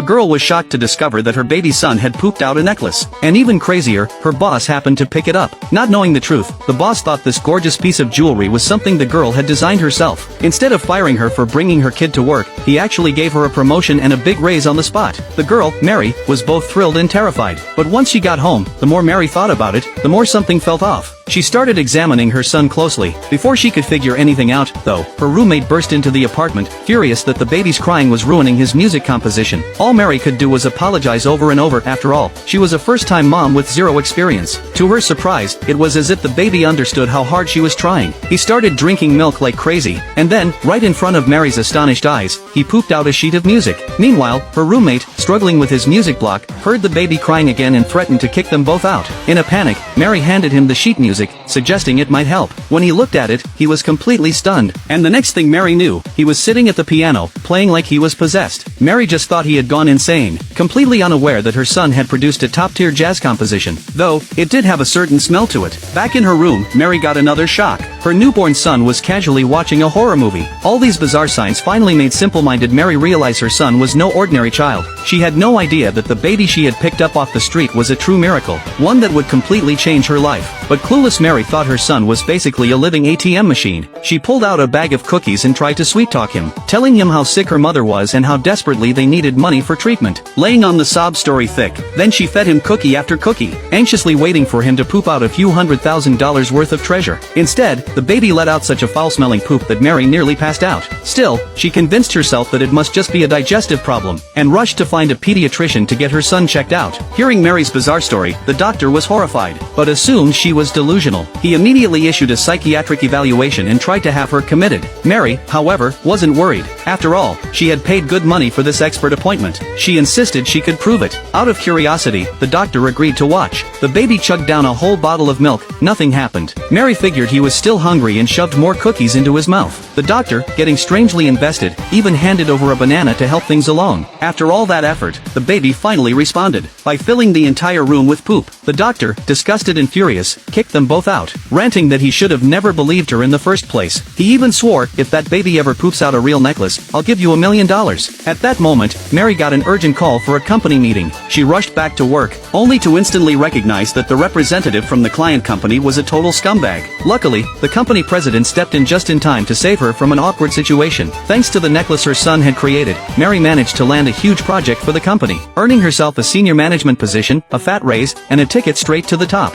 a girl was shocked to discover that her baby son had pooped out a necklace. And even crazier, her boss happened to pick it up. Not knowing the truth, the boss thought this gorgeous piece of jewelry was something the girl had designed herself. Instead of firing her for bringing her kid to work, he actually gave her a promotion and a big raise on the spot. The girl, Mary, was both thrilled and terrified. But once she got home, the more Mary thought about it, the more something felt off. She started examining her son closely. Before she could figure anything out, though, her roommate burst into the apartment, furious that the baby's crying was ruining his music composition. All Mary could do was apologize over and over. After all, she was a first-time mom with zero experience. To her surprise, it was as if the baby understood how hard she was trying. He started drinking milk like crazy, and then, right in front of Mary's astonished eyes, he pooped out a sheet of music. Meanwhile, her roommate, struggling with his music block, heard the baby crying again and threatened to kick them both out. In a panic, Mary handed him the sheet music, suggesting it might help. When he looked at it, he was completely stunned. And the next thing Mary knew, he was sitting at the piano, playing like he was possessed. Mary just thought he had gone insane, completely unaware that her son had produced a top-tier jazz composition. Though, it did have a certain smell to it. Back in her room, Mary got another shock. Her newborn son was casually watching a horror movie. All these bizarre signs finally made simple-minded Mary realize her son was no ordinary child. She had no idea that the baby she had picked up off the street was a true miracle, one that would completely change her life. But clueless Mary thought her son was basically a living ATM machine. She pulled out a bag of cookies and tried to sweet-talk him, telling him how sick her mother was and how desperately they needed money for treatment, laying on the sob story thick. Then she fed him cookie after cookie, anxiously waiting for him to poop out a few $100,000 worth of treasure. Instead, the baby let out such a foul-smelling poop that Mary nearly passed out. Still, she convinced herself that it must just be a digestive problem, and rushed to find a pediatrician to get her son checked out. Hearing Mary's bizarre story, the doctor was horrified, but assumed she was delusional. He immediately issued a psychiatric evaluation and tried to have her committed. Mary, however, wasn't worried. After all, she had paid good money for this expert appointment. She insisted she could prove it. Out of curiosity, the doctor agreed to watch. The baby chugged down a whole bottle of milk. Nothing happened. Mary figured he was still hungry and shoved more cookies into his mouth. The doctor, getting strangely invested, even handed over a banana to help things along. After all that effort, the baby finally responded by filling the entire room with poop. The doctor, disgusted and furious, kicked them both out, ranting that he should have never believed her in the first place. He even swore, "If that baby ever poops out a real necklace, I'll give you $1 million." At that moment, Mary got an urgent call for a company meeting. She rushed back to work, only to instantly recognize that the representative from the client company was a total scumbag. Luckily, the company president stepped in just in time to save her from an awkward situation. Thanks to the necklace her son had created, Mary managed to land a huge project for the company, earning herself a senior management position, a fat raise, and a ticket straight to the top.